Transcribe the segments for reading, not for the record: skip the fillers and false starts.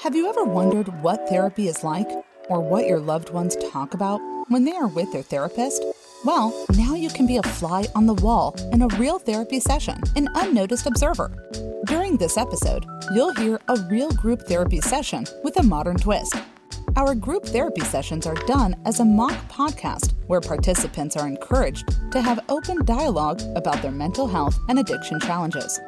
Have you ever wondered what therapy is like or what your loved ones talk about when they are with their therapist? Well, now you can be a fly on the wall in a real therapy session, an Unnoticed Observer. During this episode, you'll hear a real group therapy session with a modern twist. Our group therapy sessions are done as a mock podcast where participants are encouraged to have open dialogue about their mental health and addiction challenges.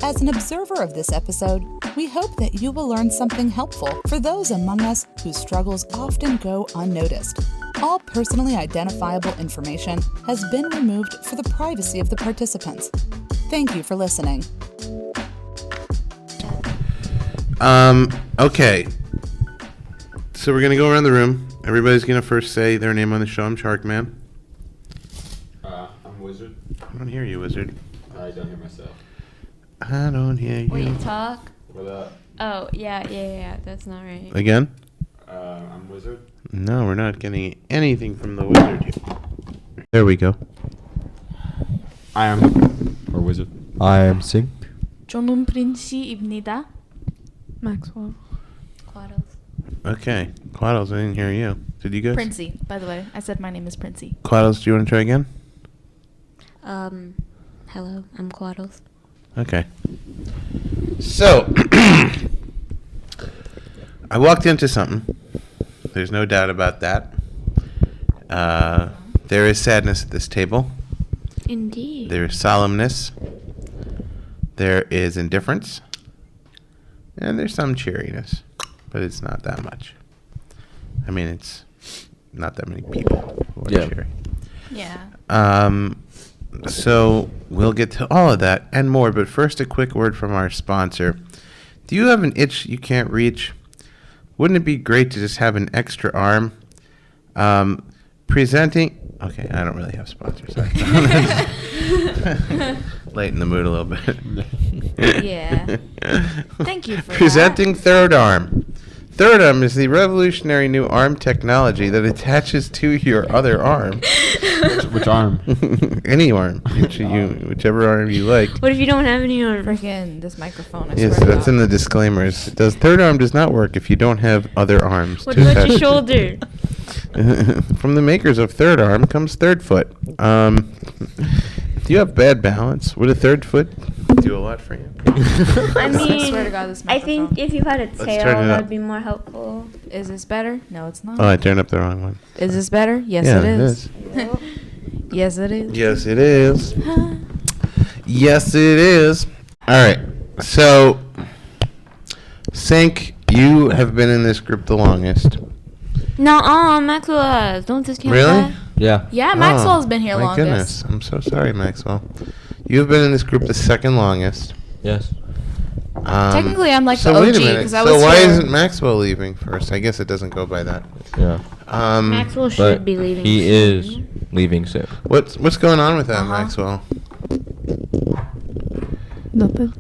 As an observer of this episode, we hope that you will learn something helpful for those among us whose struggles often go unnoticed. All personally identifiable information has been removed for the privacy of the participants. Thank you for listening. Okay. So we're going to go around the room. Everybody's going to first say their name on the show. I'm Sharkman. I'm Wizard. I don't hear you, Wizard. I don't hear myself. I don't hear you. Wait, talk. What up? Oh, yeah. That's not right. Again? I'm Wizard. No, we're not getting anything from the Wizard here. There we go. I am. Or Wizard. I am Sing. 저는 프린시입니다. Maxwell. Quaddles. Okay. Quaddles, I didn't hear you. Did you guys? Princey, by the way. I said my name is Princey. Quaddles, do you want to try again? Hello, I'm Quaddles. Okay. So, I walked into something. There's no doubt about that. There is sadness at this table. Indeed. There is solemnness. There is indifference. And there's some cheeriness. But it's not that much. I mean, it's not that many people who are cheery. Yeah. So we'll get to all of that and more, but first a quick word from our sponsor. Do you have an itch you can't reach? Wouldn't it be great to just have an extra arm? Presenting... Okay, I don't really have sponsors. Lighten the mood a little bit. Yeah. Thank you for Presenting Third Arm. Third Arm is the revolutionary new arm technology that attaches to your other arm. Which arm? Any arm. Whichever arm you like. What if you don't have any arms? Freaking this microphone. I Yes, swear to that's God. in the disclaimers. Third arm does not work if you don't have other arms. What to about your attach. shoulder? From the makers of Third Arm comes Third Foot. Do you have bad balance? Would a third foot do a lot for you? I I mean, swear to God, this I think microphone. if you had a turn tail, it up. that'd be more helpful. Is this better? No, it's not. Oh, I turned up the wrong one. Is this better? Yes, Yeah, it is. Nope. Yes, it is. Yes, it is. Yes, it is. All right. So, Sink, you have been in this group the longest. No, Maxwell, don't discount Really? that. Yeah. Yeah, Maxwell's been here my longest. goodness. I'm so sorry, Maxwell. You've been in this group the second longest. Yes. Technically, I'm like so the wait a OG, minute. 'cause I So was why here. isn't Maxwell leaving first? I guess it doesn't go by that. Yeah. Maxwell But should be leaving. he is soon. leaving soon. What's going on with that, Uh-huh. Maxwell? Nothing.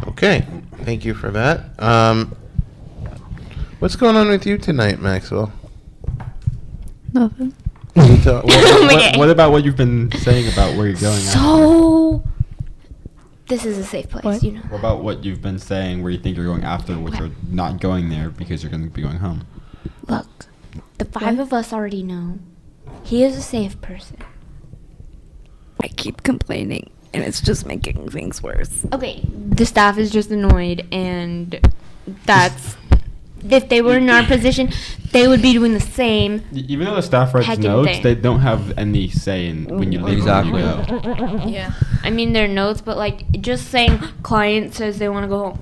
Okay, thank you for that. What's going on with you tonight, Maxwell? Nothing. What about what you've been saying about where you're going? So, this is a safe place, What? you know. What about what you've been saying where you think you're going after, which you're not going there because you're going to be going home? Look, the five of us already know he is a safe person. I keep complaining, and it's just making things worse. Okay, the staff is just annoyed, and that's... If they were in our position, they would be doing the same. Even though the staff writes Heckin' notes, thing. they don't have any say in when you leave or when you go. Yeah. I mean, their notes, but like just saying client says they want to go home.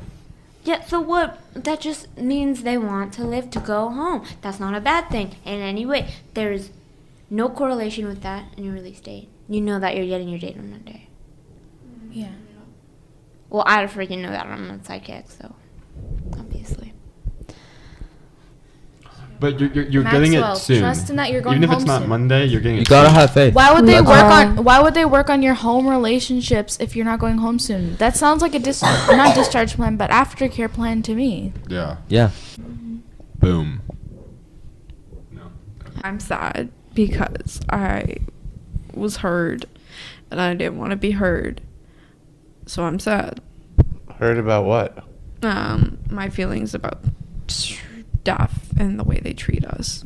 Yeah, so what? That just means they want to live to go home. That's not a bad thing in any way. There's no correlation with that and your release date. You know that you're getting your date on that day. Yeah. Well, I freaking know that. I'm a psychic, so obviously. But you're getting it Maxwell, soon. trust in that you're going Even if home it's not soon. Monday, you're getting You it gotta soon. have faith. Why would they Let's- Why would they work on your home relationships if you're not going home soon? That sounds like a not discharge plan, but aftercare plan to me. Yeah. Yeah. Boom. No. I'm sad because I was heard, and I didn't want to be heard. So I'm sad. Heard about what? my feelings about staff and the way they treat us.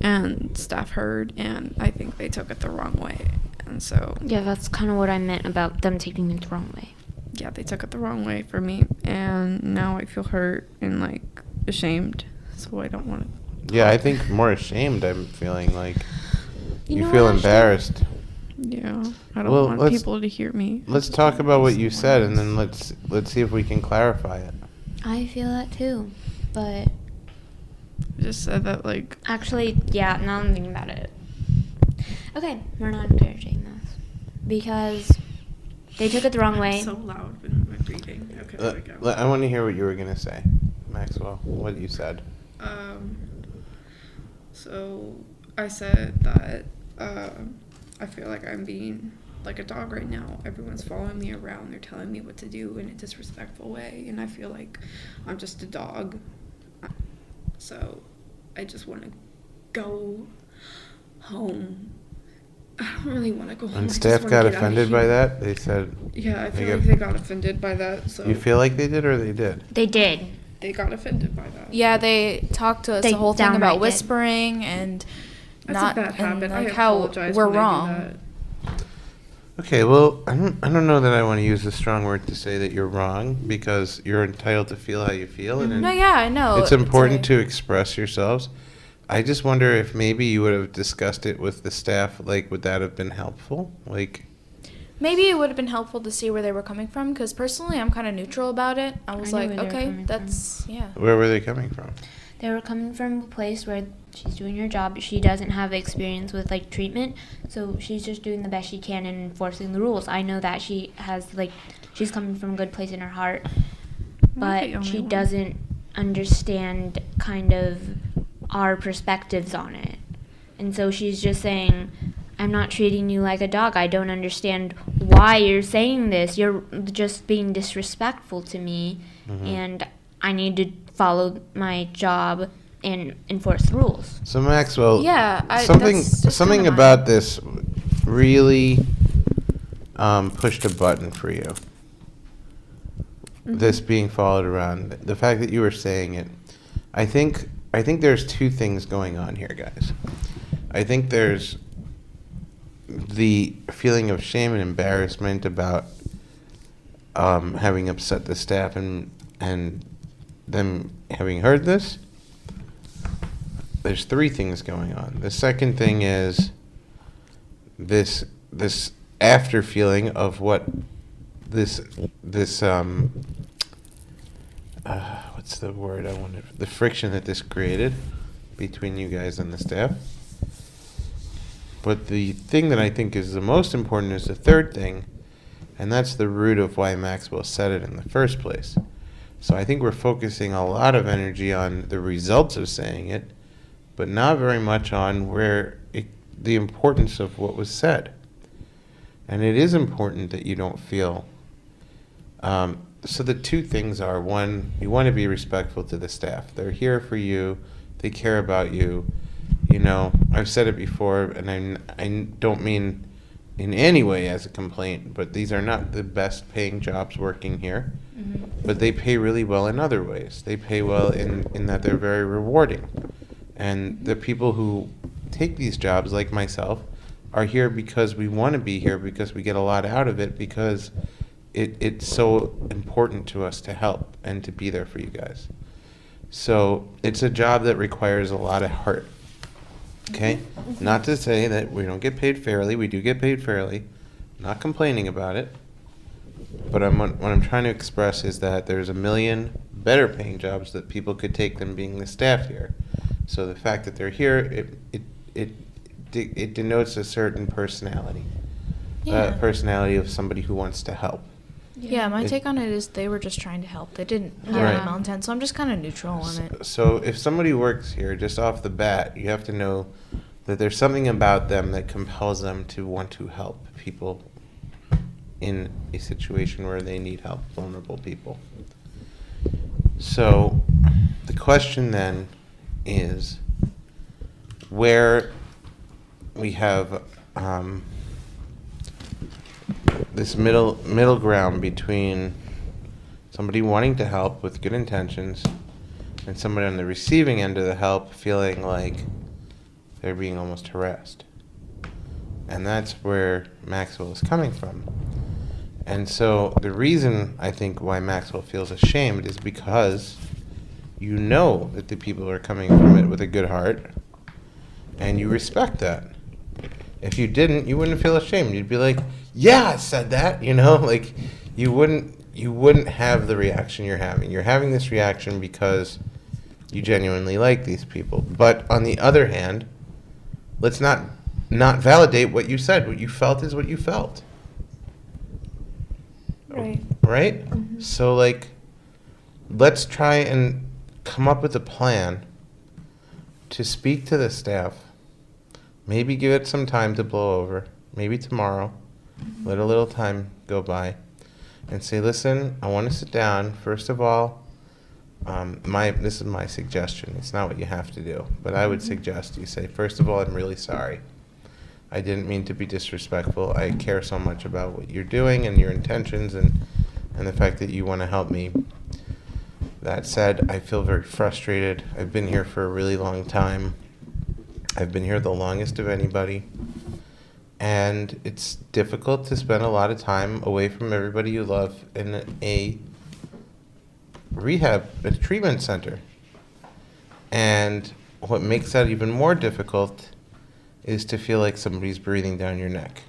And staff heard, and I think they took it the wrong way. And so... Yeah, that's kind of what I meant about them taking it the wrong way. Yeah, they took it the wrong way for me. And now I feel hurt and, like, ashamed. So I don't want to... Yeah, I think more ashamed. I'm feeling like You you know feel what, embarrassed. Yeah, I don't Well, want let's- people to hear me. Let's talk about what you said, and then let's see if we can clarify it. I feel that too, but I just said that, like... actually, yeah, now I'm thinking about it. Okay, we're not encouraging this because they took it the wrong way. So loud when I'm reading. Okay, there we go. I want to hear what you were gonna say, Maxwell. What you said. So I said that I feel like I'm being like a dog right now. Everyone's following me around. They're telling me what to do in a disrespectful way, and I feel like I'm just a dog. So I just want to go home. I don't really want to go home. And I just staff wanna got get outta offended by here. that. They said. Yeah, I They feel got- like they got offended by that. So You feel like they did, or they did? They did. they got offended by that. Yeah, they talked to us They the whole thing downright about did. whispering and That's not a bad habit. and I like how apologize we're when I do wrong. that. Okay, well, I don't know that I want to use a strong word to say that you're wrong, because you're entitled to feel how you feel, and No, yeah, I know. it's important like- to express yourselves. I just wonder if maybe you would have discussed it with the staff. Like, would that have been helpful? Like, Maybe it would have been helpful to see where they were coming from, because personally, I'm kind of neutral about it. I was I like, knew where they were okay, coming that's yeah. where were they coming from? They were coming from a place where she's doing her job. She doesn't have experience with like treatment, so she's just doing the best she can and enforcing the rules. I know that she has like she's coming from a good place in her heart, Not the but only she one. doesn't understand kind of our perspectives on it. And so she's just saying, I'm not treating you like a dog. I don't understand why you're saying this. You're just being disrespectful to me, and I need to follow my job and enforce the rules. So Maxwell, Yeah, something that's just something kinda about this really pushed a button for you. This being followed around, the fact that you were saying it, I think there's two things going on here, guys. I think there's the feeling of shame and embarrassment about having upset the staff and them having heard this. There's three things going on. The second thing is this after feeling of what this what's the word I wanted? The friction that this created between you guys and the staff. But the thing that I think is the most important is the third thing, and that's the root of why Maxwell said it in the first place. So I think we're focusing a lot of energy on the results of saying it, but not very much on the importance of what was said. And it is important that you don't feel. So the two things are, one, you want to be respectful to the staff. They're here for you. They care about you. You know, I've said it before, and I don't mean in any way as a complaint, but these are not the best paying jobs working here. But they pay really well in other ways. They pay well in that they're very rewarding. And the people who take these jobs, like myself, are here because we want to be here, because we get a lot out of it, because it's so important to us to help and to be there for you guys. So it's a job that requires a lot of heart. Okay? Not to say that we don't get paid fairly. We do get paid fairly. Not complaining about it. But what I'm trying to express is that there's a million better paying jobs that people could take than being the staff here. So the fact that they're here, it denotes a certain personality. Yeah. Personality of somebody who wants to help. Yeah, my It- take on it is they were just trying to help. They didn't have Right. any malintent, so I'm just kind of neutral on it. So if somebody works here, just off the bat, you have to know that there's something about them that compels them to want to help people in a situation where they need help, vulnerable people. So the question then is, where we have this middle ground between somebody wanting to help with good intentions, and somebody on the receiving end of the help feeling like they're being almost harassed. And that's where Maxwell is coming from. And so the reason I think why Maxwell feels ashamed is because you know that the people are coming from it with a good heart, and you respect that. If you didn't, you wouldn't feel ashamed. You'd be like, yeah, I said that, like you wouldn't have the reaction you're having. You're having this reaction because you genuinely like these people. But on the other hand, let's not validate what you said. What you felt is what you felt. Right. Right? Mm-hmm. So, let's try and come up with a plan to speak to the staff. Maybe give it some time to blow over. Maybe tomorrow. Mm-hmm. Let a little time go by. And say, listen, I want to sit down. First of all, this is my suggestion. It's not what you have to do. But I would suggest you say, first of all, I'm really sorry. I didn't mean to be disrespectful. I care so much about what you're doing and your intentions and the fact that you want to help me. That said, I feel very frustrated. I've been here for a really long time. I've been here the longest of anybody. And it's difficult to spend a lot of time away from everybody you love in a treatment center. And what makes that even more difficult is to feel like somebody's breathing down your neck.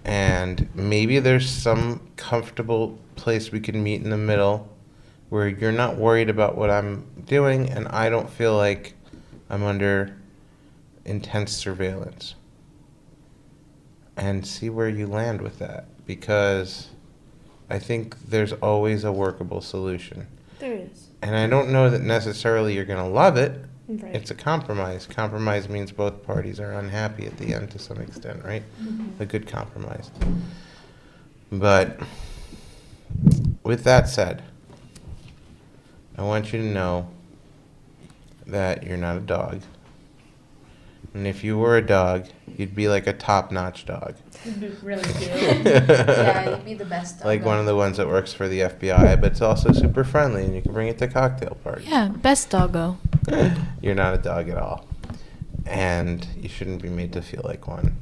And maybe there's some comfortable place we can meet in the middle where you're not worried about what I'm doing and I don't feel like I'm under intense surveillance. And see where you land with that, because I think there's always a workable solution. There is. And I don't know that necessarily you're going to love it. Right. It's a compromise. Compromise means both parties are unhappy at the end to some extent, right? Mm-hmm. A good compromise. But with that said, I want you to know that you're not a dog. And if you were a dog, you'd be like a top-notch dog. You'd be really cute. Yeah, you'd be the best dog. Like one of the ones that works for the FBI, but it's also super friendly, and you can bring it to cocktail parties. Yeah, best doggo. You're not a dog at all. And you shouldn't be made to feel like one.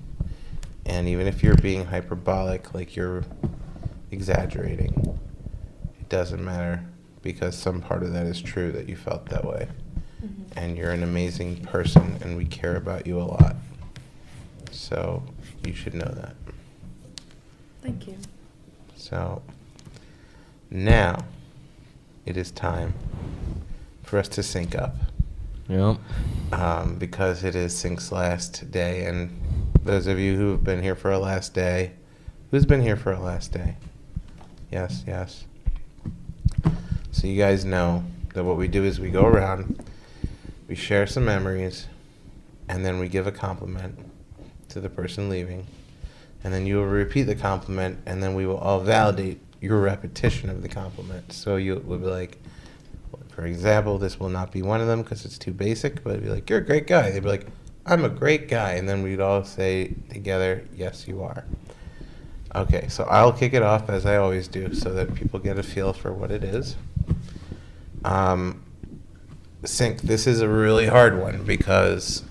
And even if you're being hyperbolic, like you're exaggerating, it doesn't matter, because some part of that is true that you felt that way. Mm-hmm. And you're an amazing person, and we care about you a lot. So you should know that. Thank you. So now it is time for us to sync up. Yep. Because it is Sync's last day, and those of you who have been here for our last day, who's been here for our last day? Yes, yes. So you guys know that what we do is we go around, we share some memories, and then we give a compliment to the person leaving. And then you will repeat the compliment, and then we will all validate your repetition of the compliment. So you will be like, for example, this will not be one of them because it's too basic, but it'd be like, you're a great guy. They'd be like, I'm a great guy. And then we'd all say together, yes, you are. Okay, so I'll kick it off as I always do so that people get a feel for what it is. Sync, this is a really hard one because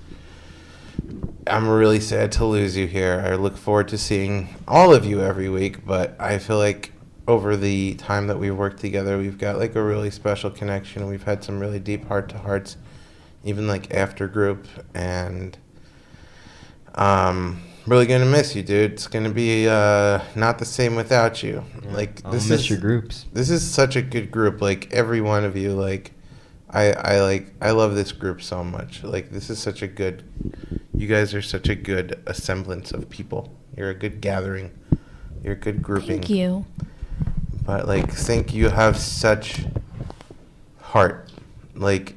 I'm really sad to lose you here. I look forward to seeing all of you every week, but I feel like over the time that we've worked together, we've got like a really special connection. We've had some really deep heart-to-hearts, even like after group, and really gonna miss you, dude. It's gonna be not the same without you. Yeah. Like I'll this miss is your groups. This is such a good group. Like every one of you, like I love this group so much. Like this is such a good. You guys are such a good assemblance of people. You're a good gathering. You're a good grouping. Thank you. But like, think you have such heart. Like,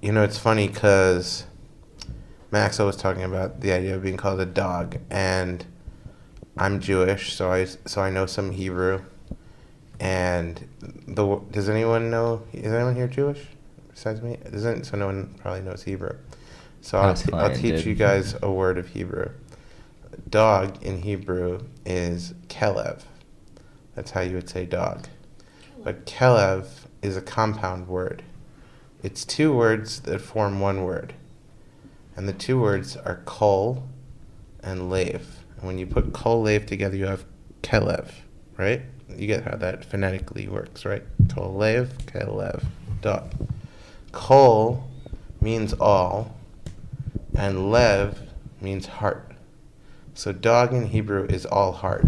you know, it's funny because Max was talking about the idea of being called a dog, and I'm Jewish, so I know some Hebrew. And does anyone know? Is anyone here Jewish besides me? So no one probably knows Hebrew. So I'll teach you guys a word of Hebrew. Dog in Hebrew is kelev. That's how you would say dog. but Kelev is a compound word. It's two words that form one word. And the two words are kol and lev. And when you put kol lev together, you have Kelev, right? You get how that phonetically works, right? Kol lev, Kelev, dog. Kol means all, and lev means heart. So dog in Hebrew is all heart,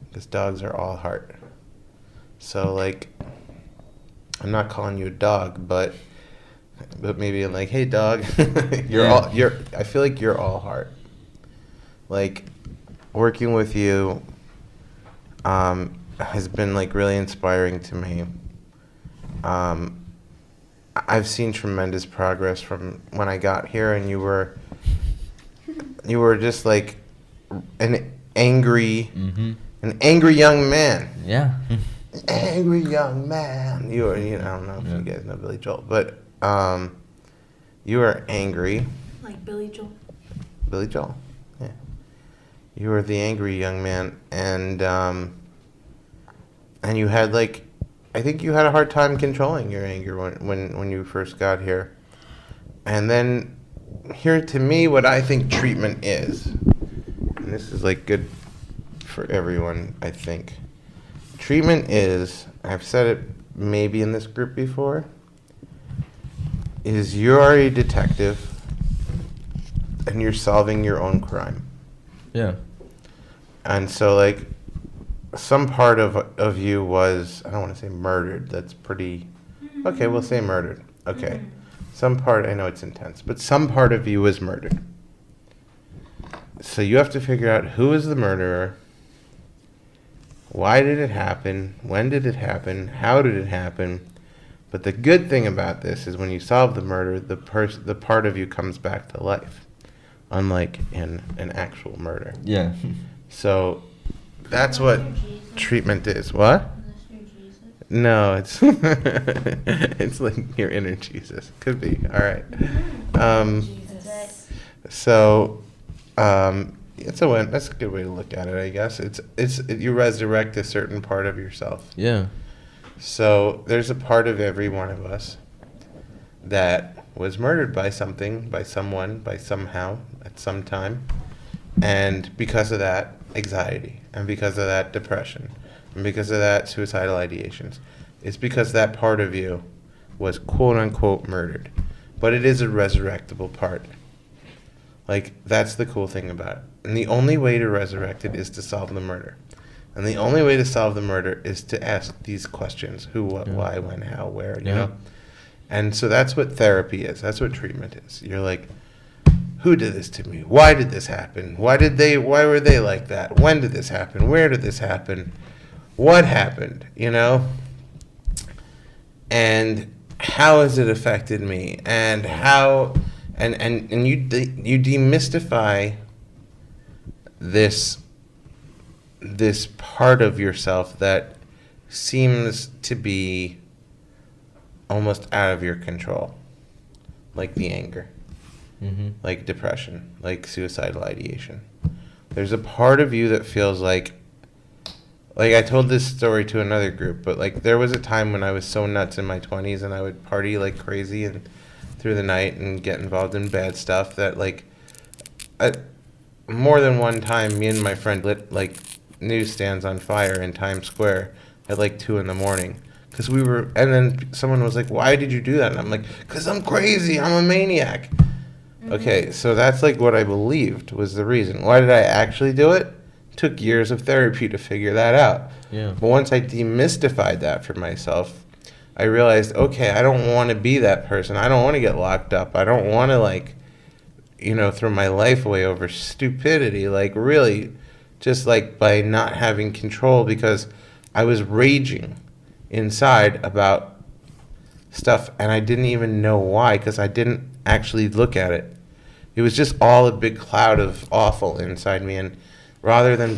because dogs are all heart. So like, I'm not calling you a dog, but maybe I'm like, hey dog, I feel like you're all heart. Like, working with you has been like really inspiring to me. I've seen tremendous progress from when I got here, and you were just like an angry young man. Yeah. Angry young man. I don't know if you guys know Billy Joel, but you were angry. Like Billy Joel. Billy Joel, yeah. You were the angry young man, and you had like, I think you had a hard time controlling your anger when you first got here. And then here, to me, what I think treatment is, and this is like good for everyone, I think. Treatment is, I've said it maybe in this group before, is you're a detective and you're solving your own crime. Yeah. And so like, some part of you was, I don't want to say murdered, that's pretty, okay, we'll say murdered. Okay. Some part, I know it's intense, but some part of you was murdered. So you have to figure out who is the murderer, why did it happen, when did it happen, how did it happen. But the good thing about this is when you solve the murder, the part of you comes back to life, unlike in an actual murder. Yeah. So that's what treatment is. What? No, it's it's like your inner Jesus. Could be. All right. So that's a good way to look at it, I guess. You resurrect a certain part of yourself. Yeah. So there's a part of every one of us that was murdered by something, by someone, by somehow, at some time. And because of that, anxiety. And because of that, depression. And because of that, suicidal ideations. It's because that part of you was quote-unquote murdered. But it is a resurrectable part. Like, that's the cool thing about it. And the only way to resurrect it is to solve the murder. And the only way to solve the murder is to ask these questions. Who, what, why, when, how, where, you know? And so that's what therapy is. That's what treatment is. You're like, who did this to me? Why did this happen? Why were they like that? When did this happen? Where did this happen? What happened? You know? And how has it affected me? And how, and you demystify this part of yourself that seems to be almost out of your control, like the anger, like depression, like suicidal ideation. There's a part of you that feels like I told this story to another group, but like there was a time when I was so nuts in my 20s and I would party like crazy and through the night and get involved in bad stuff that like more than one time me and my friend lit like newsstands on fire in Times Square at like 2 a.m. because we were, and then someone was like, why did you do that? And I'm like, because I'm crazy, I'm a maniac. Okay, so that's like what I believed was the reason. Why did I actually do it? Took years of therapy to figure that out. Yeah. But once I demystified that for myself, I realized, okay, I don't want to be that person. I don't want to get locked up. I don't want to like, throw my life away over stupidity. Like really, just like by not having control because I was raging inside about stuff and I didn't even know why because I didn't actually look at it. It was just all a big cloud of awful inside me, and rather than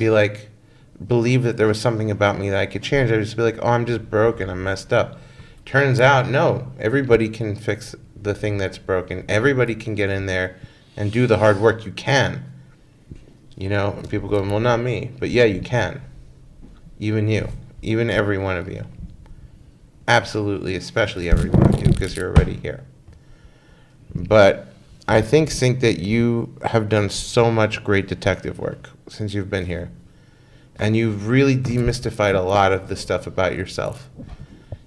believe that there was something about me that I could change, I would just be like, oh, I'm just broken, I'm messed up. Turns out, no, everybody can fix the thing that's broken. Everybody can get in there and do the hard work. You can. And people go, well, not me. But yeah, you can. Even you. Even every one of you. Absolutely, especially everyone, because you're already here. But I think that you have done so much great detective work since you've been here. And you've really demystified a lot of the stuff about yourself.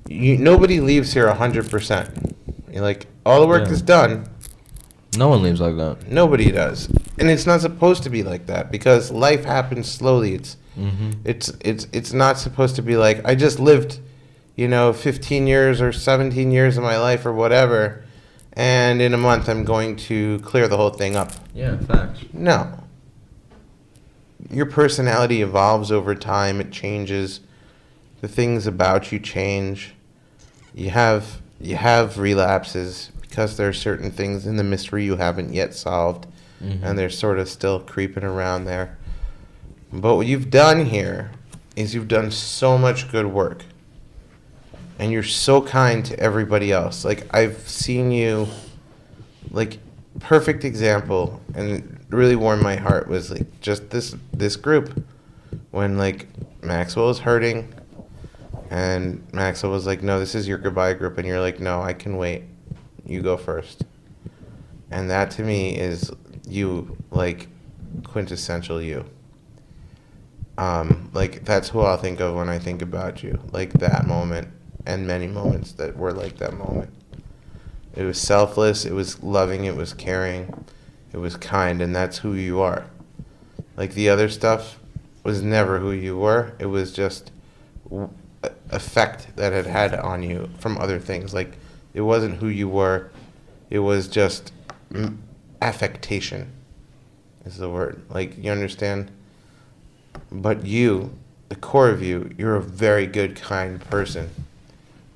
Nobody leaves here 100%. You're like, all the work is done. No one leaves like that. Nobody does. And it's not supposed to be like that because life happens slowly. It's not supposed to be like, I just lived, 15 years or 17 years of my life or whatever, and in a month I'm going to clear the whole thing up. Yeah, facts. No. Your personality evolves over time. It changes. The things about you change. You have relapses because there are certain things in the mystery you haven't yet solved, and they're sort of still creeping around there. But what you've done here is you've done so much good work, and you're so kind to everybody else. Like, I've seen you, like, perfect example, and it really warmed my heart was like just this group when like Maxwell was hurting and Maxwell was like, no, this is your goodbye group, and you're like, no, I can wait, you go first. And that to me is you, like, quintessential you. Like, that's who I'll think of when I think about you, like that moment and many moments that were like that moment. It was selfless, it was loving, it was caring, it was kind, and that's who you are. Like, the other stuff was never who you were. It was just effect that it had on you from other things. Like, it wasn't who you were. It was just affectation is the word. Like, you understand? But you, the core of you, you're a very good, kind person.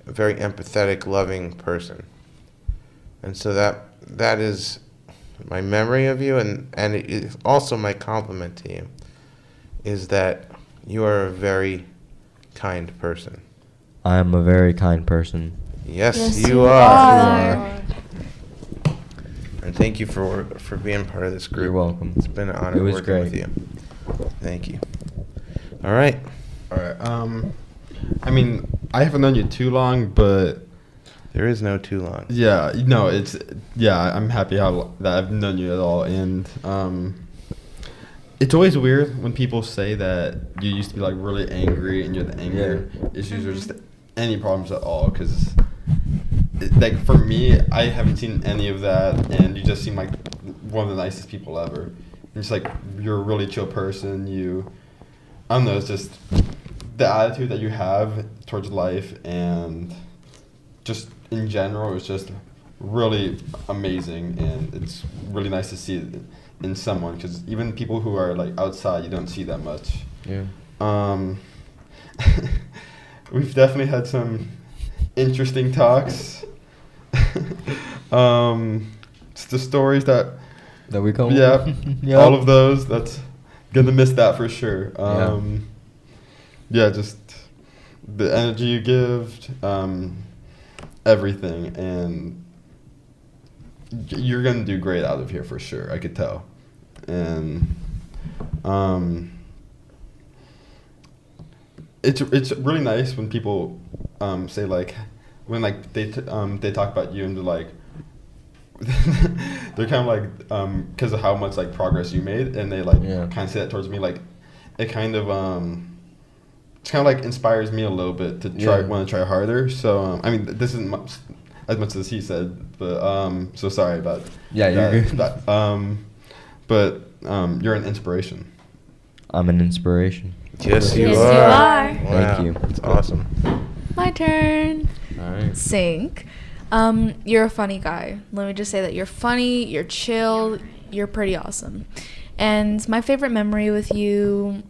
A very empathetic, loving person. And so that is my memory of you, and it is also my compliment to you, is that you are a very kind person. I am a very kind person. Yes, you are. And thank you for being part of this group. You're welcome. It's been an honor It was working great. with you. Thank you. All right. All right. I mean, I haven't known you too long, but There is no too long. yeah, no, I'm happy that I've known you at all, and it's always weird when people say that you used to be like really angry and you had anger issues or just any problems at all, because like for me, I haven't seen any of that, and you just seem like one of the nicest people ever. And it's like you're a really chill person. I don't know, it's just the attitude that you have towards life and just in general is just really amazing, and it's really nice to see it in someone, because even people who are like outside, you don't see that much. Yeah. We've definitely had some interesting talks. It's the stories that we come yeah, Yep. all of those, that's gonna miss that for sure. Yeah, just the energy you give, everything, and you're gonna do great out of here for sure. I could tell, and it's really nice when people say like when like they talk about you and they're like they're kind of like because of how much like progress you made, and they like kind of say that towards me, like it kind of it's kind of like inspires me a little bit to want to try harder. So I mean, this isn't as much as he said, but so sorry about you're good. But you're an inspiration. I'm an inspiration. Yes, you Yes, are. you are. Wow, Thank you. It's awesome. My turn. All right. Sync. You're a funny guy. Let me just say that you're funny, you're chill, you're pretty awesome. And my favorite memory with you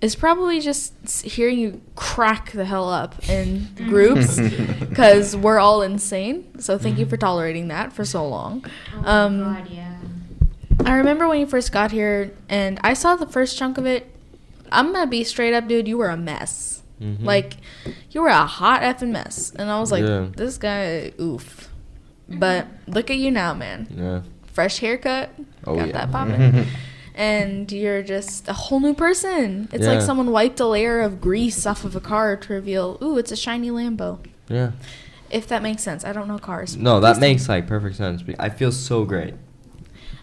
is probably just hearing you crack the hell up in groups, because we're all insane. So thank you for tolerating that for so long. Oh my God, yeah. I remember when you first got here, and I saw the first chunk of it. I'm gonna be straight up, dude. You were a mess. Mm-hmm. Like, you were a hot effing mess. And I was like, Yeah. this guy, oof. But look at you now, man. Yeah. Fresh haircut. Oh, got yeah. that popping. and you're just a whole new person. It's like Yeah. someone wiped a layer of grease off of a car to reveal, ooh, it's a shiny Lambo. Yeah. If that makes sense. I don't know cars. No, that Please makes like perfect sense. I feel so great.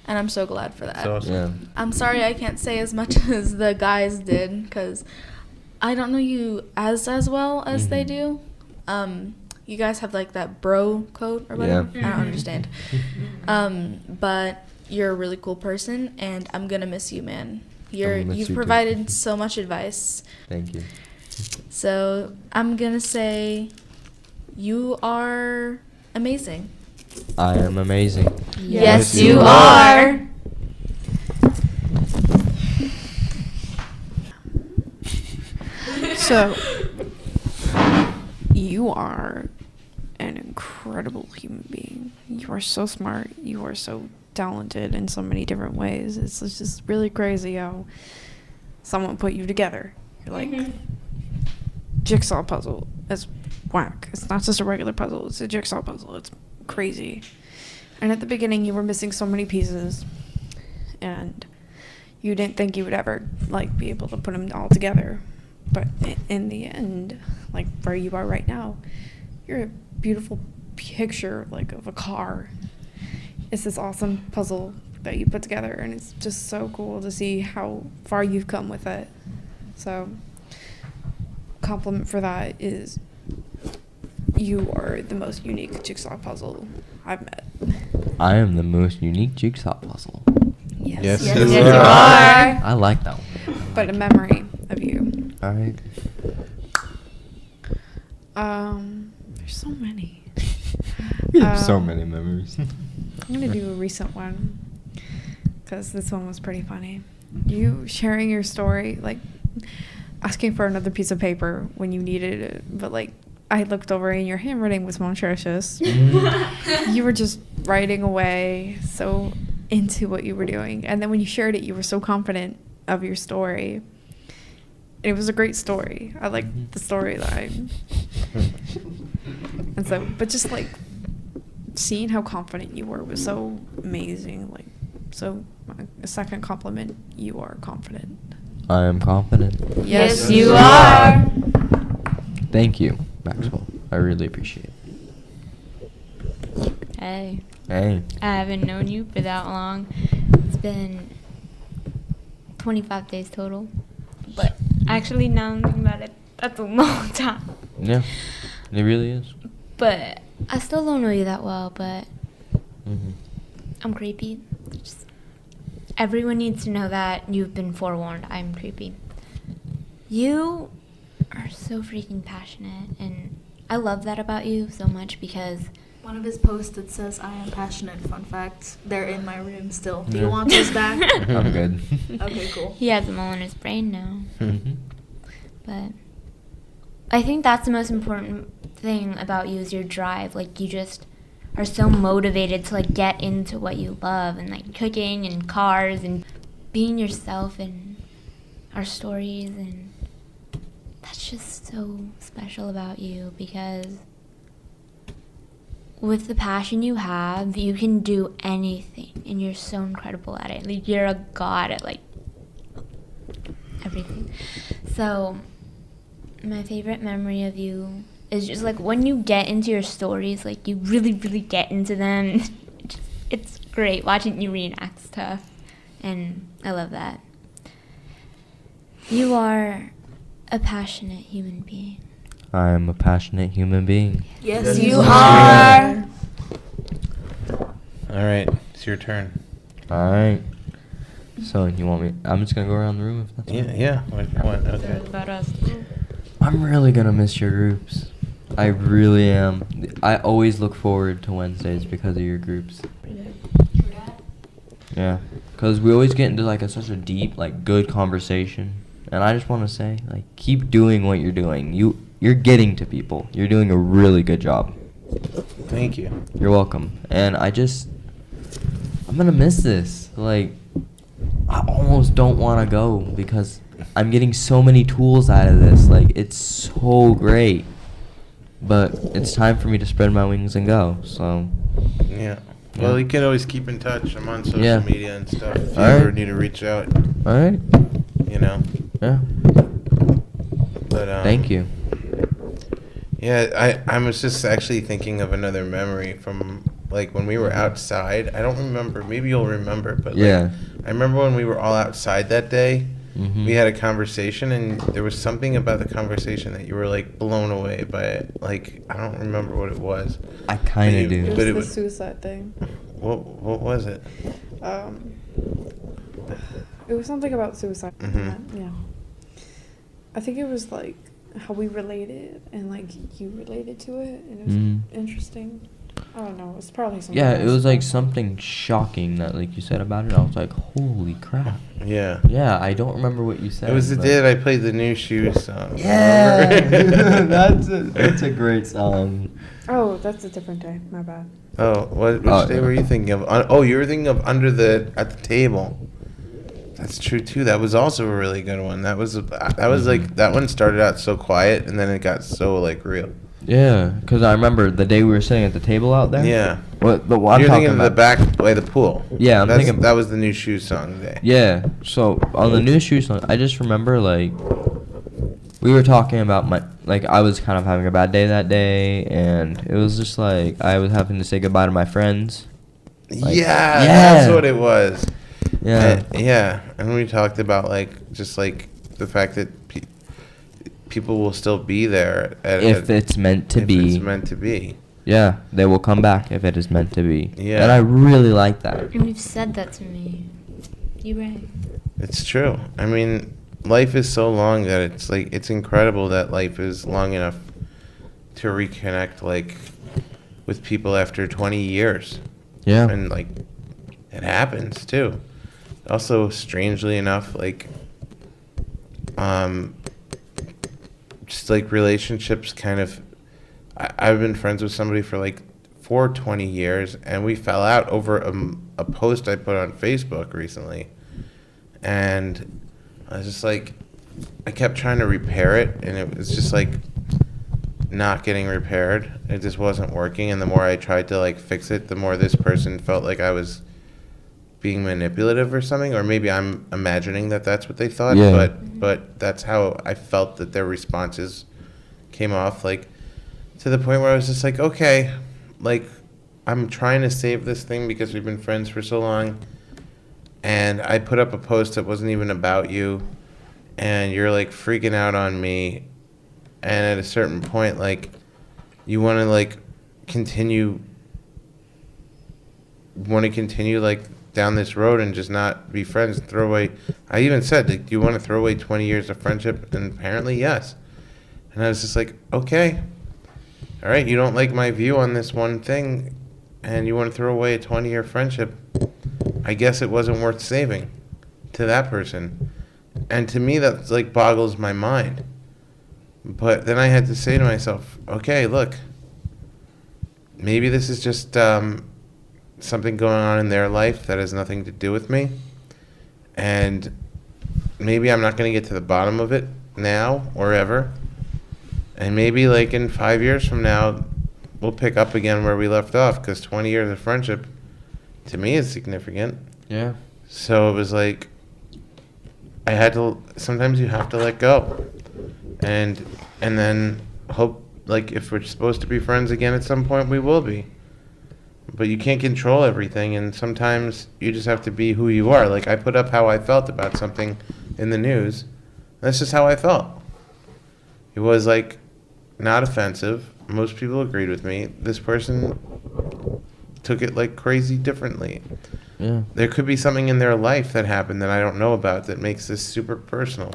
And I'm so glad for that. So awesome. Yeah. I'm sorry I can't say as much as the guys did because I don't know you as well as they do. You guys have like that bro code or whatever. Yeah. I don't understand. But you're a really cool person, and I'm gonna miss you, man. miss You've you too. provided so much advice. Thank you. So I'm gonna say you are amazing. I am amazing. Yes, you you are. are. So, you are an incredible human being. You are so smart. You are so talented in so many different ways. It's just really crazy how someone put you together. You're like, jigsaw puzzle. It's whack. It's not just a regular puzzle. It's a jigsaw puzzle. It's crazy. And at the beginning, you were missing so many pieces. And you didn't think you would ever, like, be able to put them all together. But in the end, like where you are right now, you're a beautiful picture, like, of a car. It's this awesome puzzle that you put together, and it's just so cool to see how far you've come with it. So, compliment for that is you are the most unique jigsaw puzzle I've met. I am the most unique jigsaw puzzle. Yes, Yes, you you are. are. I like that one. But a memory of you. All right. There's so many. We have so Um, many memories. I'm gonna do a recent one because this one was pretty funny. You sharing your story, like asking for another piece of paper when you needed it, but like I looked over and your handwriting was more atrocious. You were just writing away, so into what you were doing, and then when you shared it, you were so confident of your story. It was a great story. I liked the storyline. And so, but just like seeing how confident you were was so amazing. Like, so a second compliment, you are confident. I am confident. Yes, you are. Thank you, Maxwell. I really appreciate it. Hey, Hey. I haven't known you for that long. It's been 25 days total. But actually, now I'm thinking about it, that's a long time. Yeah. It really is. But I still don't know you that well, but Mm-hmm. I'm creepy. Just, everyone needs to know that you've been forewarned. I'm creepy. You are so freaking passionate, and I love that about you so much because One of his posts that says, I am passionate, fun fact. They're in my room still. Do you Yeah. want those back? I'm good. Okay, cool. he has them all in his brain now. Mm-hmm. But I think that's the most important thing about you is your drive. Like, you just are so motivated to, like, get into what you love and, like, cooking and cars and being yourself and our stories. And that's just so special about you because with the passion you have, you can do anything, and you're so incredible at it. Like, you're a god at, like, everything. So, my favorite memory of you is just, like, when you get into your stories, like, you really, really get into them. It's great watching you reenact stuff, and I love that. You are a passionate human being. I am a passionate human being. Yes, you you are. are. All right, it's your turn. All right. So you want me? I'm just gonna go around the room if that's Yeah, okay. yeah. What? Okay. About us. I'm really gonna miss your groups. I really am. I always look forward to Wednesdays because of your groups. Yeah, because we always get into like such a deep, like good conversation, and I just want to say, like, keep doing what you're doing. You're getting to people. You're doing a really good job. Thank you. You're welcome. And I'm gonna miss this. Like, I almost don't want to go because I'm getting so many tools out of this. Like, it's so great. But it's time for me to spread my wings and go. So, Yeah. Well, you can always keep in touch. I'm on social Yeah. media and stuff. If you All right. ever need to reach out, All right. you know. Yeah. But Thank you. Yeah, I was just actually thinking of another memory from like when we were outside. I don't remember. Maybe you'll remember, but like, Yeah. I remember when we were all outside that day. Mhm. We had a conversation, and there was something about the conversation that you were like blown away by it. Like I don't remember what it was. I kind But of you- do. It But was it the was- suicide thing. What was it? It was something about suicide. Mhm. Yeah. I think it was like how we related and like you related to it, and it was Mhm. interesting. I don't know. It's probably something. Yeah, it else, was like but- something shocking that like you said about it. I was like, holy crap. Yeah. Yeah, I don't remember what you said. It was the but- day that I played the new Shoes song. Yeah, remember? that's a great song. Oh, that's a different day. My bad. Oh, which Oh, day yeah. were you thinking of? Oh, you were thinking of at the table. That's true too. That was also a really good one. That was like that one started out so quiet and then it got so like real. Yeah, because I remember the day we were sitting at the table out there. Yeah. What the one I'm You're talking thinking of the about? back by the pool. Yeah, I'm thinking- that was the new Shoes song day. Yeah. So on the new shoe song, I just remember like we were talking about I was kind of having a bad day that day, and it was just like I was having to say goodbye to my friends. Like, yeah, yeah. that's what it was. Yeah. Yeah, and we talked about like just like the fact that people will still be there If it's meant to if be. It's meant to be. Yeah, they will come back if it is meant to be. Yeah. And I really like that. And you've said that to me. You're right. It's true. I mean, life is so long that it's like it's incredible that life is long enough to reconnect like with people after 20 years. Yeah. And like it happens too. Also, strangely enough, like just like relationships kind of I've been friends with somebody for 20 years, and we fell out over a post I put on Facebook recently. And I was just like, I kept trying to repair it, and it was just like not getting repaired. It just wasn't working, and the more I tried to like fix it, the more this person felt like I was being manipulative or something, or maybe I'm imagining that that's what they thought. Yeah. But that's how I felt that their responses came off, like to the point where I was just like, okay, like I'm trying to save this thing because we've been friends for so long, and I put up a post that wasn't even about you, and you're like freaking out on me, and at a certain point, like you want to like continue like down this road and just not be friends, throw away. I even said, like, do you want to throw away 20 years of friendship? And apparently, yes. And I was just like, okay, all right, you don't like my view on this one thing, and you want to throw away a 20-year friendship. I guess it wasn't worth saving to that person. And to me, that like boggles my mind. But then I had to say to myself, okay, look, maybe this is just something going on in their life that has nothing to do with me. And maybe I'm not going to get to the bottom of it now or ever. And maybe like in 5 years from now, we'll pick up again where we left off, because 20 years of friendship to me is significant. Yeah. So it was like, sometimes you have to let go. And then hope, like, if we're supposed to be friends again at some point, we will be. But you can't control everything, and sometimes you just have to be who you are. Like, I put up how I felt about something in the news. That's just how I felt. It was, like, not offensive. Most people agreed with me. This person took it, like, crazy differently. Yeah. There could be something in their life that happened that I don't know about that makes this super personal.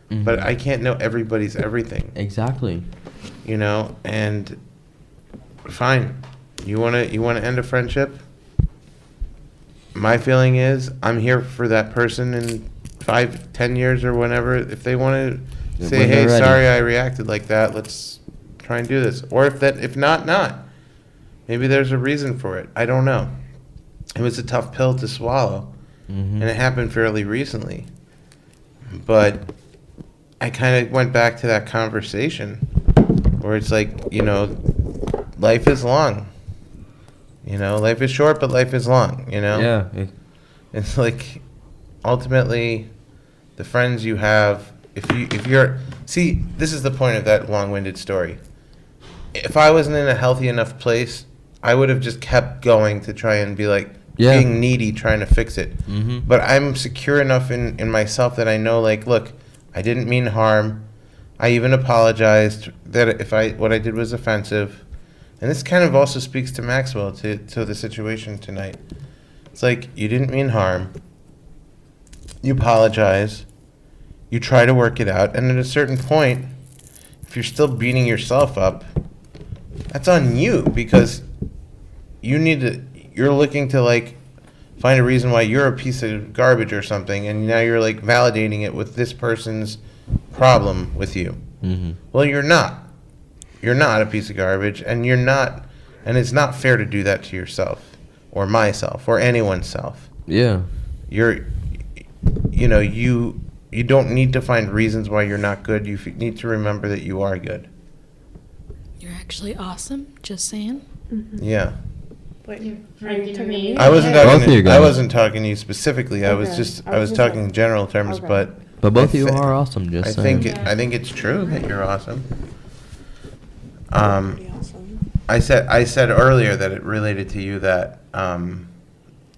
Mhm. But I can't know everybody's everything, Exactly. you know? And fine. You want to end a friendship? My feeling is I'm here for that person in 5-10 years or whenever. If they want to say, When hey, they're ready. sorry I reacted like that, let's try and do this. Or if not. Maybe there's a reason for it. I don't know. It was a tough pill to swallow, Mhm. and it happened fairly recently. But I kind of went back to that conversation where it's like, you know, life is long. You know, life is short, but life is long, you know? Yeah. It's like, ultimately, the friends you have, if you're, see, this is the point of that long-winded story. If I wasn't in a healthy enough place, I would have just kept going to try and be like, Yeah. being needy, trying to fix it. Mm-hmm. But I'm secure enough in myself that I know, like, look, I didn't mean harm. I even apologized that if what I did was offensive. And this kind of also speaks to Maxwell, to the situation tonight. It's like, you didn't mean harm. You apologize. You try to work it out. And at a certain point, if you're still beating yourself up, that's on you, because you're looking to, like, find a reason why you're a piece of garbage or something, and now you're, like, validating it with this person's problem with you. Mm-hmm. Well, you're not. You're not a piece of garbage, and you're not, and it's not fair to do that to yourself, or myself, or anyone's self. Yeah. You don't need to find reasons why you're not good. You need to remember that you are good. You're actually awesome. Just saying. Yeah. Wait, are you talking to me? I wasn't Both talking. of you I guys. wasn't talking to you specifically. I was Okay. just. I I was was just talking in general terms, Okay. but But both of you I thi- are awesome. Just I saying. think I think it's true that you're awesome. Pretty awesome. I said earlier that it related to you that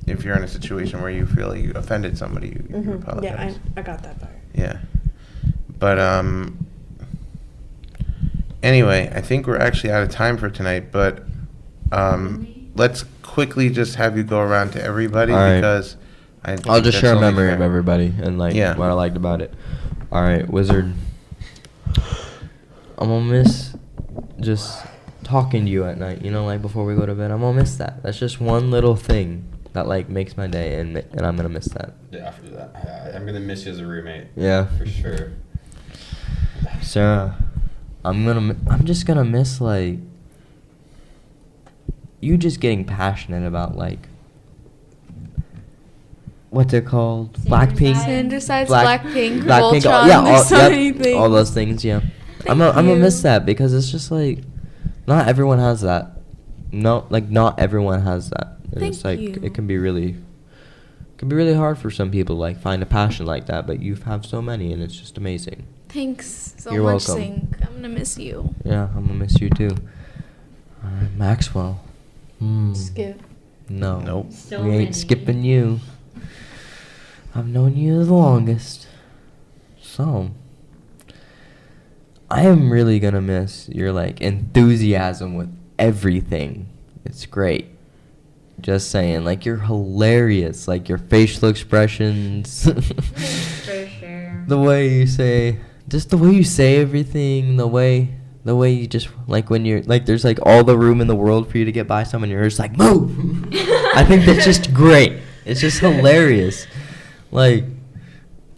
if you're in a situation where you feel like you offended somebody, you apologize. Yeah, I got that part. Yeah. But anyway, I think we're actually out of time for tonight, but let's quickly just have you go around to everybody, All right. because I think I'll just that's share a only memory fair. of everybody and like Yeah. what I liked about it. All right, Wizard. I'm gonna miss just talking to you at night. You know, like before we go to bed. I'm gonna miss that. That's just one little thing that like makes my day, and I'm gonna miss that. Yeah, after that, I'm gonna miss you as a roommate. Yeah. For sure. Sarah, I'm just gonna miss like you just getting passionate about like what's it called? Blackpink. Sandersides, Black- Blackpink, Blackpink. Voltron. Yeah, There's so yep, many things. all those things. Yeah. I'm Thank gonna miss you. that because it's just like not everyone has that. No, like not everyone has that. And it's Thank like you. it can be really hard for some people to like find a passion like that, but you have so many and it's just amazing. Thanks so You're much, welcome. Sink. I'm gonna miss you. Yeah, I'm gonna miss you too. Maxwell. Skip. No. Nope. So we ain't many. skipping you. I've known you the longest. So, I am really gonna miss your like enthusiasm with everything. It's great. Just saying, like you're hilarious. Like your facial expressions. For sure. The way you say, just the way you say everything, the way you just like when you're like there's like all the room in the world for you to get by someone, you're just like move. I think that's just great. It's just hilarious. Like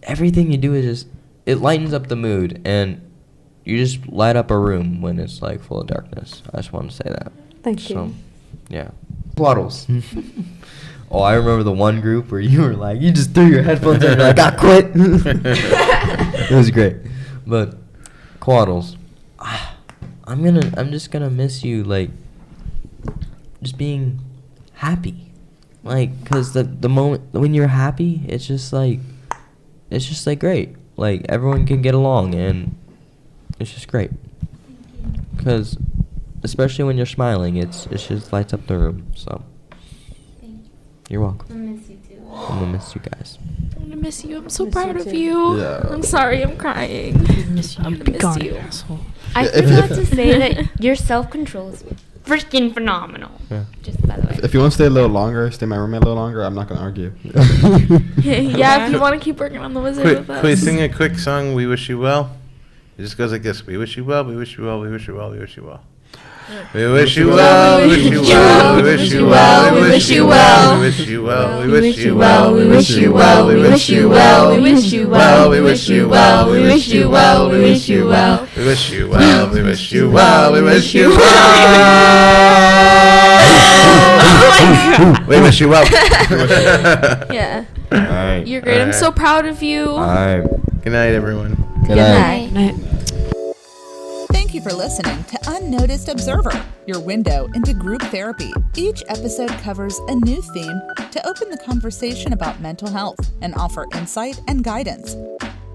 everything you do is just it lightens up the mood, and you just light up a room when it's like full of darkness. I just want to say that. Thank you. Yeah. Waddles. Oh, I remember the one group where you were like, you just threw your headphones in and you're like, I quit. It was great. But, Quaddles, I'm just gonna miss you, like, just being happy. Like, cause the moment, when you're happy, it's just like great. Like, everyone can get along and it's just great. Cause, especially when you're smiling, it just lights up the room, so. Thank you. You're welcome. I miss you too. I'm gonna miss you guys. I'm gonna miss you. I'm so Miss you proud of too. you. Yeah. I'm sorry. I'm crying. I'm gonna miss you. asshole. I Yeah, if- forgot to say that your self-control is freaking phenomenal. Yeah. Just by the way. If you want to stay a little longer, stay my roommate a little longer, I'm not gonna argue. Yeah, if you want to keep working on the wizard with us. Can we sing a quick song, We Wish You Well? It just goes like this. We wish you well, we wish you well, we wish you well, we wish you well. We wish you well, we wish you well, we wish you well, we wish you well, we wish you well, we wish you well, we wish you well, we wish you well, we wish you well, we wish you well, we wish you well, we wish you well, we wish you well, we wish you well, we wish you well. We wish you well. Yeah. Alright. You're great. I'm so proud of you. Alright. Good night, everyone. Good night. Night. Thank you for listening to Unnoticed Observer, your window into group therapy. Each episode covers a new theme to open the conversation about mental health and offer insight and guidance.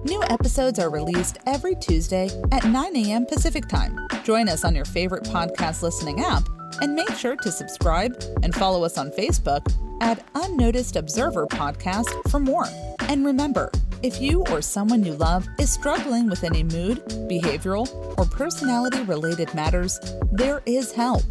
New episodes are released every Tuesday at 9 a.m. Pacific Time. Join us on your favorite podcast listening app and make sure to subscribe and follow us on Facebook at Unnoticed Observer Podcast for more. And remember, if you or someone you love is struggling with any mood, behavioral, or personality-related matters, there is help.